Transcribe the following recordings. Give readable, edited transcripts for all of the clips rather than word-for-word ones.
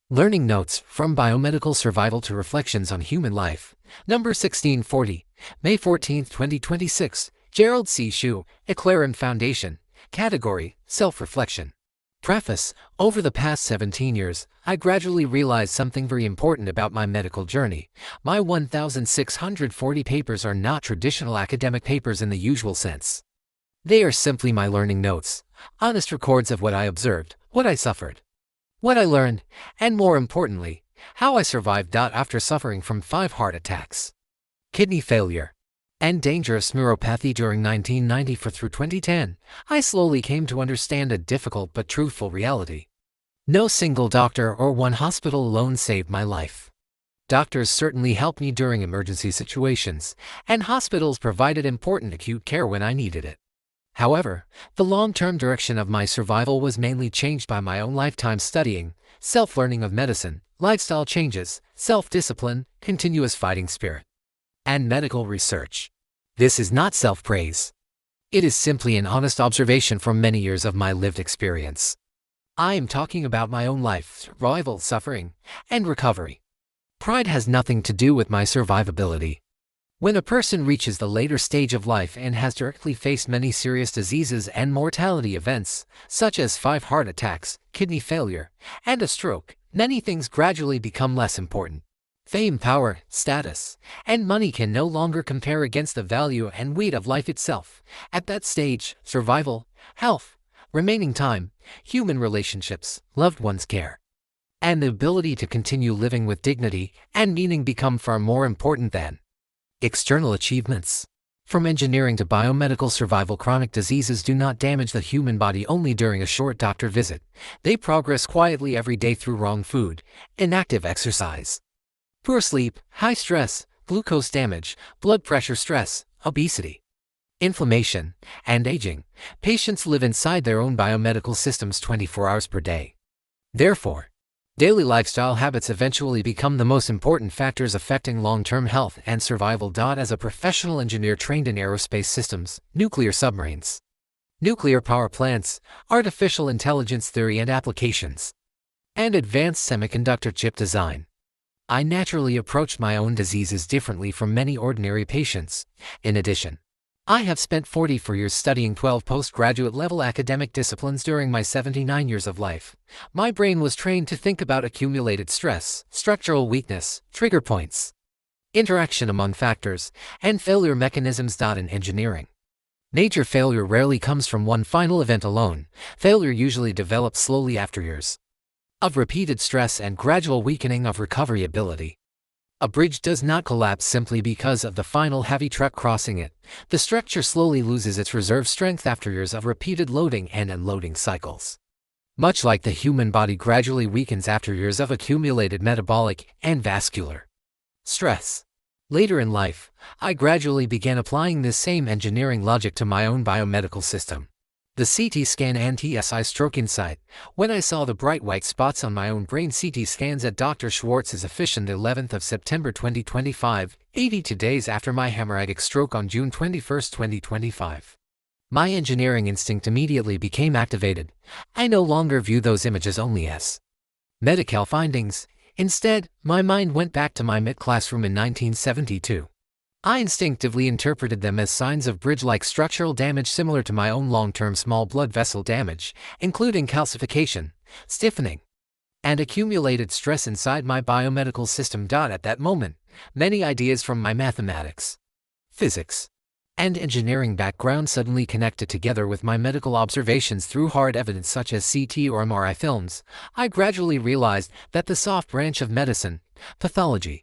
Learning Notes from Biomedical Survival to Reflections on Human Life. Number 1640, May 14, 2026. Gerald C. EclaireMD Foundation. Category: Self-Reflection. Preface: Over the past 17 years, I gradually realized something very important about my medical journey. My 1,640 papers are not traditional academic papers in the usual sense. They are simply my learning notes, honest records of what I observed, what I suffered, what I learned, and more importantly, how I survived after suffering from 5 heart attacks, kidney failure, and dangerous neuropathy during 1994 through 2010. I slowly came to understand a difficult but truthful reality. No single doctor or one hospital alone saved my life. Doctors certainly helped me during emergency situations, and hospitals provided important acute care when I needed it. However, the long-term direction of my survival was mainly changed by my own lifetime studying, self-learning of medicine, lifestyle changes, self-discipline, continuous fighting spirit, and medical research. This is not self-praise. It is simply an honest observation from many years of my lived experience. I am talking about my own life, survival, suffering, and recovery. Pride has nothing to do with my survivability. When a person reaches the later stage of life and has directly faced many serious diseases and mortality events, such as 5 heart attacks, kidney failure, and a stroke, many things gradually become less important. Fame, power, status, and money can no longer compare against the value and weight of life itself. At that stage, survival, health, remaining time, human relationships, loved ones' care, and the ability to continue living with dignity and meaning become far more important than external achievements. From engineering to biomedical survival, chronic diseases do not damage the human body only during a short doctor visit. They progress quietly every day through wrong food, inactive exercise, poor sleep, high stress, glucose damage, blood pressure, stress, obesity, inflammation, and aging. Patients live inside their own biomedical systems 24 hours per day. Therefore, daily lifestyle habits eventually become the most important factors affecting long-term health and survival. As a professional engineer trained in aerospace systems, nuclear submarines, nuclear power plants, artificial intelligence theory and applications, and advanced semiconductor chip design, I naturally approached my own diseases differently from many ordinary patients. In addition, I have spent 44 years studying 12 postgraduate level academic disciplines during my 79 years of life. My brain was trained to think about accumulated stress, structural weakness, trigger points, interaction among factors, and failure mechanisms. In engineering, major failure rarely comes from one final event alone. Failure usually develops slowly after years of repeated stress and gradual weakening of recovery ability. A bridge does not collapse simply because of the final heavy truck crossing it. The structure slowly loses its reserve strength after years of repeated loading and unloading cycles. Much like the human body gradually weakens after years of accumulated metabolic and vascular stress. Later in life, I gradually began applying this same engineering logic to my own biomedical system. The CT scan and TSI stroke insight. When I saw the bright white spots on my own brain CT scans at Dr. Schwartz's office on the 11th of September 2025, 82 days after my hemorrhagic stroke on June 21, 2025. My engineering instinct immediately became activated. I no longer view those images only as medical findings. Instead, my mind went back to my med classroom in 1972. I instinctively interpreted them as signs of bridge-like structural damage similar to my own long-term small blood vessel damage, including calcification, stiffening, and accumulated stress inside my biomedical system. At that moment, many ideas from my mathematics, physics, and engineering background suddenly connected together with my medical observations through hard evidence such as CT or MRI films. I gradually realized that the soft branch of medicine, pathology,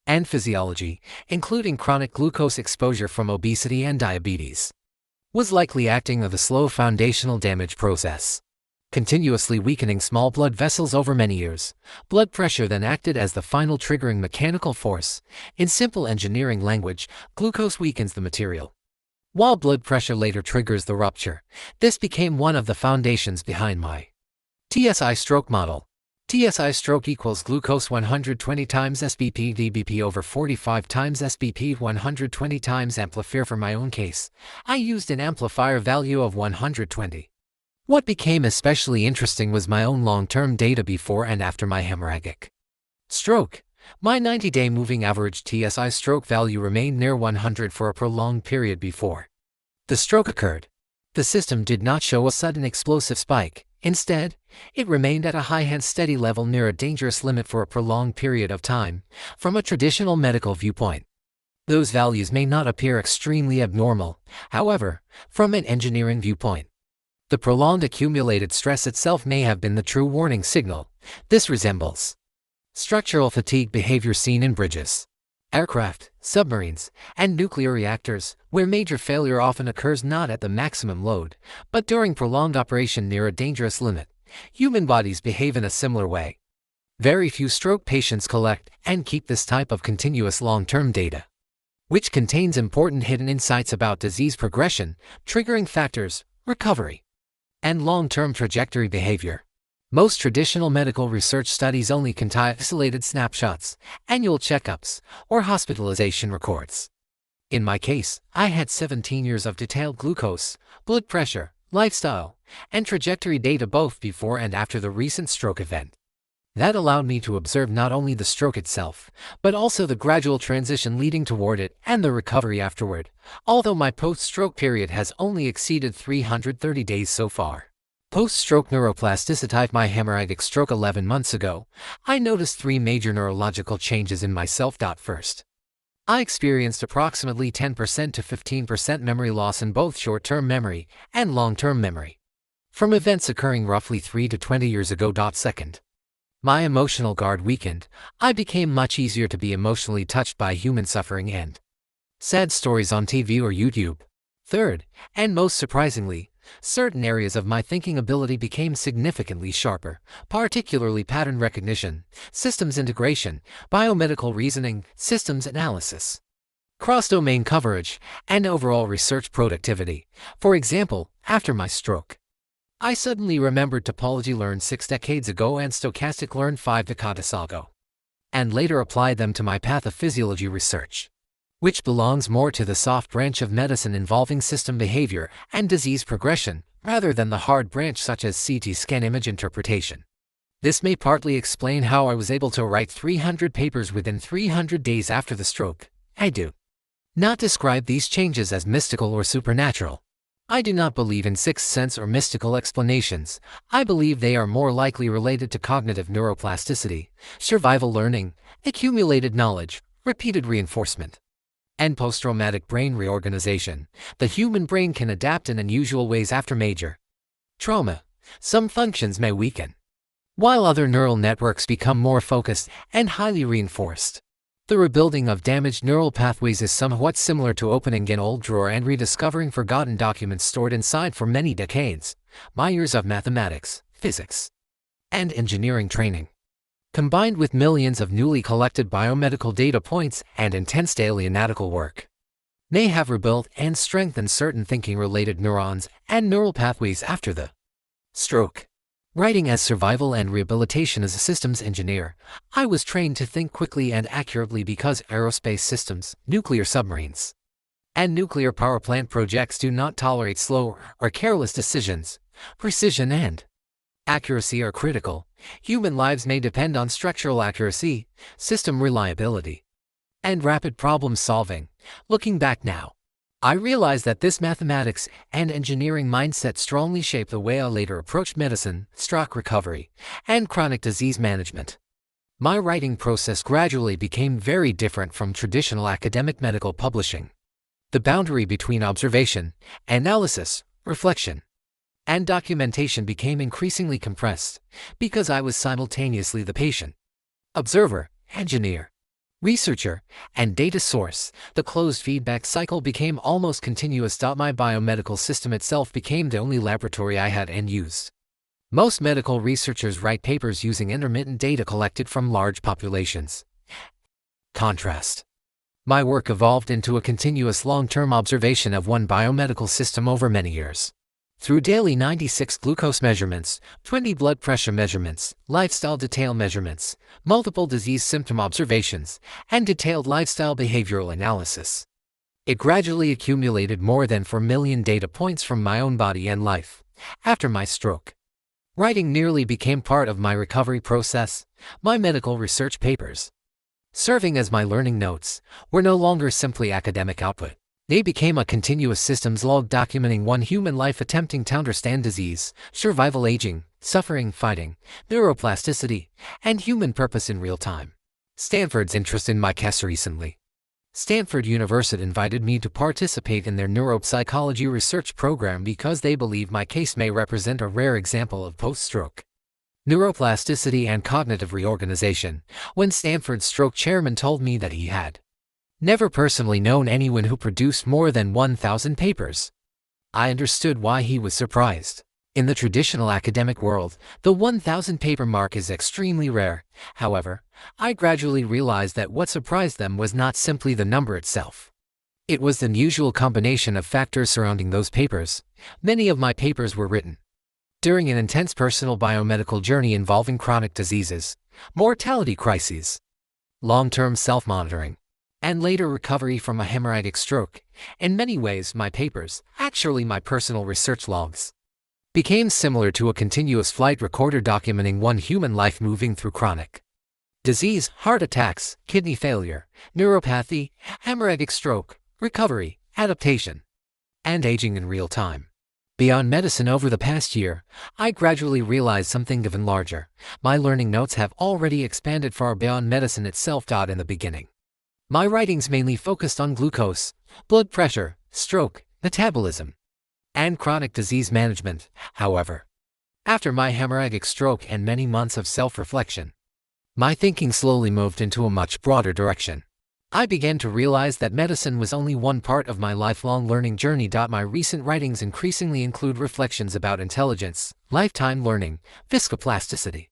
and physiology, including chronic glucose exposure from obesity and diabetes, was likely acting of a slow foundational damage process, continuously weakening small blood vessels over many years. Blood pressure then acted as the final triggering mechanical force. In simple engineering language, glucose weakens the material, while blood pressure later triggers the rupture. This became one of the foundations behind my TSI stroke model. TSI stroke equals glucose 120 times SBP dBP over 45 times SBP 120 times amplifier. For my own case, I used an amplifier value of 120. What became especially interesting was my own long-term data before and after my hemorrhagic stroke. My 90-day moving average TSI stroke value remained near 100 for a prolonged period before the stroke occurred. The system did not show a sudden explosive spike. Instead, it remained at a high and steady level near a dangerous limit for a prolonged period of time. From a traditional medical viewpoint, those values may not appear extremely abnormal. However, from an engineering viewpoint, the prolonged accumulated stress itself may have been the true warning signal. This resembles structural fatigue behavior seen in bridges, aircraft, submarines, and nuclear reactors, where major failure often occurs not at the maximum load, but during prolonged operation near a dangerous limit. Human bodies behave in a similar way. Very few stroke patients collect and keep this type of continuous long-term data, which contains important hidden insights about disease progression, triggering factors, recovery, and long-term trajectory behavior. Most traditional medical research studies only contain isolated snapshots, annual checkups, or hospitalization records. In my case, I had 17 years of detailed glucose, blood pressure, lifestyle, and trajectory data both before and after the recent stroke event. That allowed me to observe not only the stroke itself, but also the gradual transition leading toward it and the recovery afterward, although my post-stroke period has only exceeded 330 days so far. Post-stroke neuroplasticity. My hemorrhagic stroke 11 months ago, I noticed 3 major neurological changes in myself. First, I experienced approximately 10% to 15% memory loss in both short-term memory and long-term memory, from events occurring roughly 3 to 20 years ago. Second, my emotional guard weakened. I became much easier to be emotionally touched by human suffering and sad stories on TV or YouTube. Third, and most surprisingly, certain areas of my thinking ability became significantly sharper, particularly pattern recognition, systems integration, biomedical reasoning, systems analysis, cross-domain coverage, and overall research productivity. For example, after my stroke, I suddenly remembered topology learned 6 decades ago and stochastic learned 5 decades ago, and later applied them to my pathophysiology research, which belongs more to the soft branch of medicine involving system behavior and disease progression, rather than the hard branch such as CT scan image interpretation. This may partly explain how I was able to write 300 papers within 300 days after the stroke. I do not describe these changes as mystical or supernatural. I do not believe in sixth sense or mystical explanations. I believe they are more likely related to cognitive neuroplasticity, survival learning, accumulated knowledge, repeated reinforcement, and post-traumatic brain reorganization. The human brain can adapt in unusual ways after major trauma. Some functions may weaken, while other neural networks become more focused and highly reinforced. The rebuilding of damaged neural pathways is somewhat similar to opening an old drawer and rediscovering forgotten documents stored inside for many decades. My years of mathematics, physics, and engineering training, combined with millions of newly collected biomedical data points and intense daily analytical work, may have rebuilt and strengthened certain thinking-related neurons and neural pathways after the stroke. Writing as survival and rehabilitation as a systems engineer, I was trained to think quickly and accurately because aerospace systems, nuclear submarines, and nuclear power plant projects do not tolerate slow or careless decisions. Precision and accuracy are critical. Human lives may depend on structural accuracy, system reliability, and rapid problem solving. Looking back now, I realize that this mathematics and engineering mindset strongly shaped the way I later approached medicine, stroke recovery, and chronic disease management. My writing process gradually became very different from traditional academic medical publishing. The boundary between observation, analysis, reflection, and documentation became increasingly compressed because I was simultaneously the patient, observer, engineer, researcher, and data source. The closed feedback cycle became almost continuous. My biomedical system itself became the only laboratory I had and used. Most medical researchers write papers using intermittent data collected from large populations. Contrast. My work evolved into a continuous long-term observation of one biomedical system over many years. Through daily 96 glucose measurements, 20 blood pressure measurements, lifestyle detail measurements, multiple disease symptom observations, and detailed lifestyle behavioral analysis, it gradually accumulated more than 4 million data points from my own body and life. after my stroke. Writing nearly became part of my recovery process. My medical research papers, serving as my learning notes, were no longer simply academic output. They became a continuous systems log documenting one human life attempting to understand disease, survival, aging, suffering, fighting, neuroplasticity, and human purpose in real time. Stanford's interest in my case recently. Stanford University invited me to participate in their neuropsychology research program because they believe my case may represent a rare example of post-stroke neuroplasticity and cognitive reorganization. When Stanford's stroke chairman told me that he had never personally known anyone who produced more than 1,000 papers, I understood why he was surprised. In the traditional academic world, the 1,000 paper mark is extremely rare. However, I gradually realized that what surprised them was not simply the number itself. It was the unusual combination of factors surrounding those papers. Many of my papers were written during an intense personal biomedical journey involving chronic diseases, mortality crises, long-term self-monitoring, and later recovery from a hemorrhagic stroke. In many ways, my papers, actually my personal research logs, became similar to a continuous flight recorder documenting one human life moving through chronic disease, heart attacks, kidney failure, neuropathy, hemorrhagic stroke, recovery, adaptation, and aging in real time. Beyond medicine, over the past year, I gradually realized something even larger. My learning notes have already expanded far beyond medicine itself. In the beginning, my writings mainly focused on glucose, blood pressure, stroke, metabolism, and chronic disease management. However, after my hemorrhagic stroke and many months of self-reflection, my thinking slowly moved into a much broader direction. I began to realize that medicine was only one part of my lifelong learning journey. My recent writings increasingly include reflections about intelligence, lifetime learning, viscoplasticity,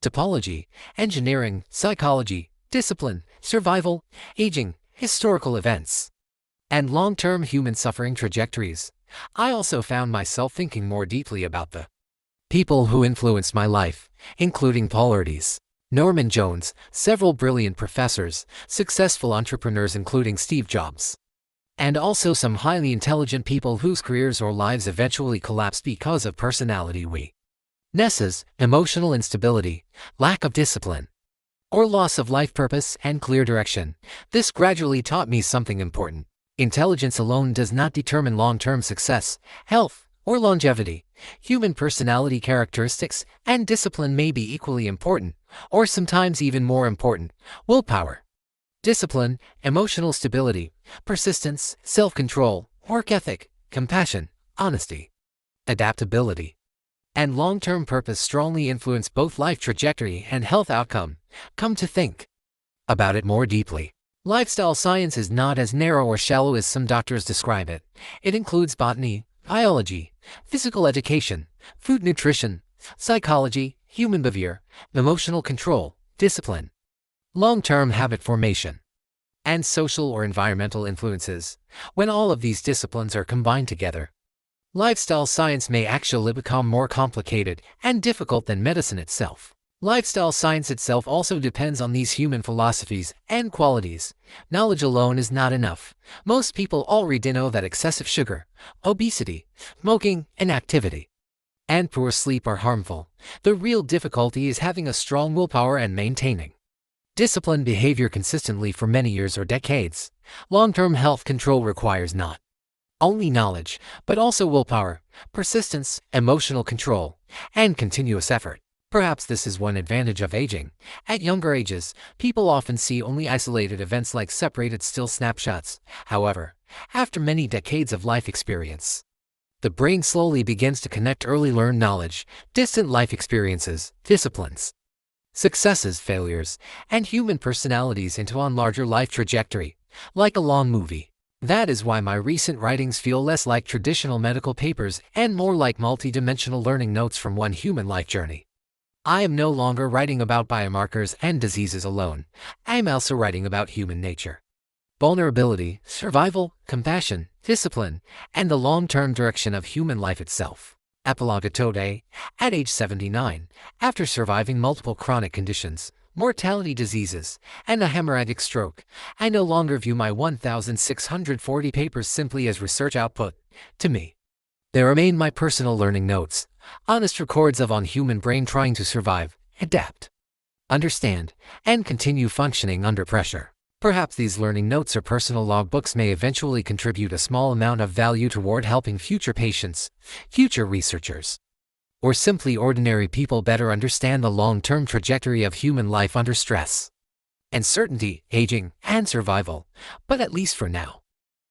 topology, engineering, psychology, discipline, survival, aging, historical events, and long-term human suffering trajectories. I also found myself thinking more deeply about the people who influenced my life, including Polarities, Norman Jones, several brilliant professors, successful entrepreneurs including Steve Jobs, and also some highly intelligent people whose careers or lives eventually collapsed because of personality weaknesses, emotional instability, lack of discipline, or loss of life purpose and clear direction. This gradually taught me something important. Intelligence alone does not determine long-term success, health, or longevity. Human personality characteristics and discipline may be equally important, or sometimes even more important. Willpower, discipline, emotional stability, persistence, self-control, work ethic, compassion, honesty, adaptability, and long-term purpose strongly influence both life trajectory and health outcome. Come to think about it more deeply, lifestyle science is not as narrow or shallow as some doctors describe it. It includes botany, biology, physical education, food nutrition, psychology, human behavior, emotional control, discipline, long-term habit formation, and social or environmental influences. When all of these disciplines are combined together, lifestyle science may actually become more complicated and difficult than medicine itself. Lifestyle science itself also depends on these human philosophies and qualities. Knowledge alone is not enough. Most people already know that excessive sugar, obesity, smoking, inactivity, and poor sleep are harmful. The real difficulty is having a strong willpower and maintaining disciplined behavior consistently for many years or decades. Long-term health control requires not only knowledge, but also willpower, persistence, emotional control, and continuous effort. Perhaps this is one advantage of aging. At younger ages, people often see only isolated events like separated still snapshots. However, after many decades of life experience, the brain slowly begins to connect early learned knowledge, distant life experiences, disciplines, successes, failures, and human personalities into a larger life trajectory, like a long movie. That is why my recent writings feel less like traditional medical papers and more like multi-dimensional learning notes from one human life journey. I am no longer writing about biomarkers and diseases alone. I am also writing about human nature, vulnerability, survival, compassion, discipline, and the long-term direction of human life itself. Epilogue. Today, at age 79, after surviving multiple chronic conditions, mortality diseases, and a hemorrhagic stroke, I no longer view my 1,640 papers simply as research output. To me, They remain my personal learning notes, honest records of on human brain trying to survive, adapt, understand, and continue functioning under pressure. Perhaps these learning notes or personal logbooks may eventually contribute a small amount of value toward helping future patients, future researchers, or simply ordinary people better understand the long-term trajectory of human life under stress, uncertainty, aging, and survival. But at least for now,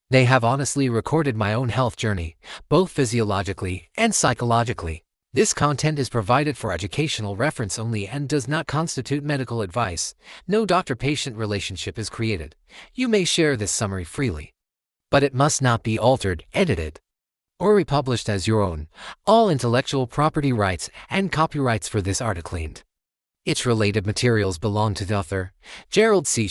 they have honestly recorded my own health journey, both physiologically and psychologically. This content is provided for educational reference only and does not constitute medical advice. No doctor-patient relationship is created. You may share this summary freely, but it must not be altered, edited, or republished as your own. All intellectual property rights and copyrights for this article and its related materials belong to the author, Gerald C.